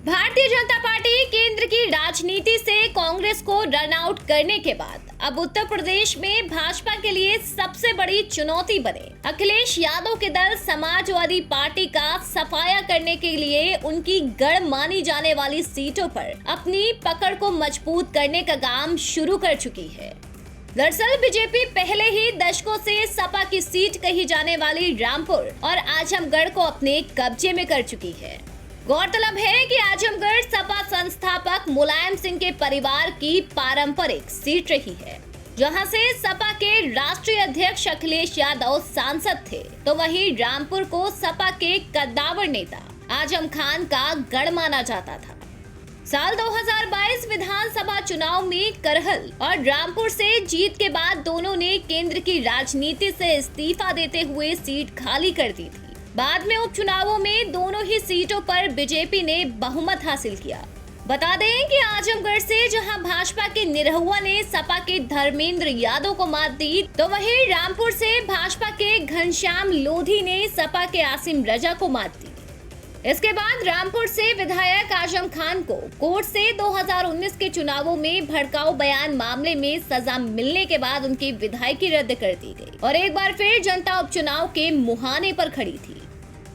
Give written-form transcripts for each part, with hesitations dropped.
Bharatiya Janata party केंद्र की राजनीति से कांग्रेस को रन आउट करने के बाद अब उत्तर प्रदेश में भाजपा के लिए सबसे बड़ी चुनौती बने अखिलेश यादव के दल समाजवादी पार्टी का सफाया करने के लिए उनकी गढ़ मानी जाने वाली सीटों पर अपनी पकड़ को मजबूत करने का काम शुरू कर चुकी है। दरअसल बीजेपी पहले ही दशकों से सपा की सीट कही जाने वाली रामपुर और आजमगढ़ को अपने कब्जे में कर चुकी है। गौरतलब है कि आजमगढ़ सपा संस्थापक मुलायम सिंह के परिवार की पारंपरिक सीट रही है, जहां से सपा के राष्ट्रीय अध्यक्ष अखिलेश यादव सांसद थे, तो वहीं रामपुर को सपा के कद्दावर नेता आजम खान का गढ़ माना जाता था। साल 2022 विधानसभा चुनाव में करहल और रामपुर से जीत के बाद दोनों ने केंद्र की राजनीति से इस्तीफा देते हुए सीट खाली कर दी थी। बाद में उपचुनावों में दोनों ही सीटों पर बीजेपी ने बहुमत हासिल किया। बता दें कि आजमगढ़ से जहां भाजपा के निरहुआ ने सपा के धर्मेंद्र यादव को मात दी, तो वहीं रामपुर से भाजपा के घनश्याम लोधी ने सपा के आसिम रजा को मात दी। इसके बाद रामपुर से विधायक आजम खान को कोर्ट से 2019 के चुनावों में भड़काऊ बयान मामले में सजा मिलने के बाद उनकी विधायकी रद्द कर दी गई और एक बार फिर जनता उपचुनाव के मुहाने पर खड़ी थी।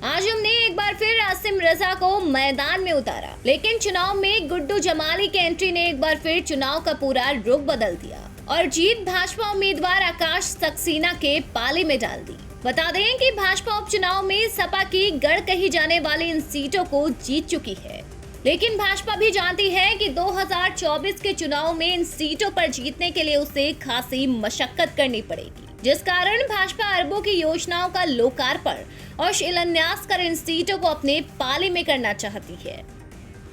आजम ने एक बार फिर आसिम रजा को मैदान में उतारा, लेकिन चुनाव में गुड्डू जमाली के एंट्री ने एक बार फिर चुनाव का पूरा रुख बदल दिया और जीत भाजपा उम्मीदवार आकाश सक्सेना के पाले में डाल दी। बता दें कि भाजपा उपचुनाव में सपा की गढ़ कही जाने वाली इन सीटों को जीत चुकी है, लेकिन भाजपा भी जानती है कि 2024 के चुनाव में इन सीटों पर जीतने के लिए उसे खासी मशक्कत करनी पड़ेगी, जिस कारण भाजपा अरबों की योजनाओं का लोकार्पण और शिलान्यास कर इन सीटों को अपने पाले में करना चाहती है।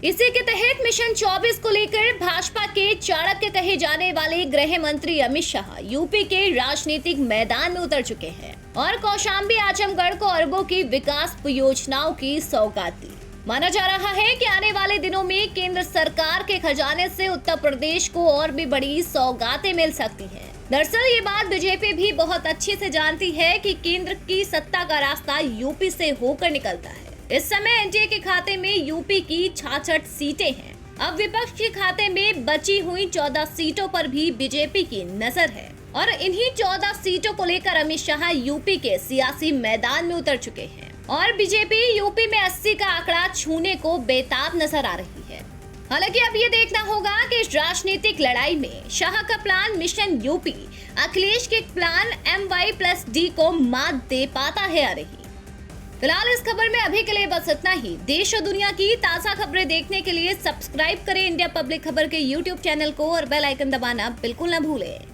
इसी के तहत मिशन 24 को लेकर भाजपा के चाणक्य कहे जाने वाले गृह मंत्री अमित शाह यूपी के राजनीतिक मैदान में उतर चुके हैं और कौशाम्बी आजमगढ़ को अरबों की विकास योजनाओं की सौगात दी। माना जा रहा है कि आने वाले दिनों में केंद्र सरकार के खजाने से उत्तर प्रदेश को और भी बड़ी सौगातें मिल सकती हैं। दरअसल ये बात बीजेपी भी बहुत अच्छे से जानती है कि केंद्र की सत्ता का रास्ता यूपी से होकर निकलता है। इस समय एनडीए के खाते में यूपी की 66 सीटें हैं। अब विपक्ष के खाते में बची हुई 14 सीटों पर भी बीजेपी की नजर है और इन्हीं 14 सीटों को लेकर अमित शाह यूपी के सियासी मैदान में उतर चुके हैं और बीजेपी यूपी में 80 का आंकड़ा छूने को बेताब नजर आ रही है। हालांकि अब ये देखना होगा कि इस राजनीतिक लड़ाई में शाह का प्लान मिशन यूपी अखिलेश के प्लान MY+D को मात दे पाता है या नहीं। फिलहाल इस खबर में अभी के लिए बस इतना ही। देश और दुनिया की ताजा खबरें देखने के लिए सब्सक्राइब करें इंडिया पब्लिक खबर के YouTube चैनल को और बेल आइकन दबाना बिल्कुल न भूलें।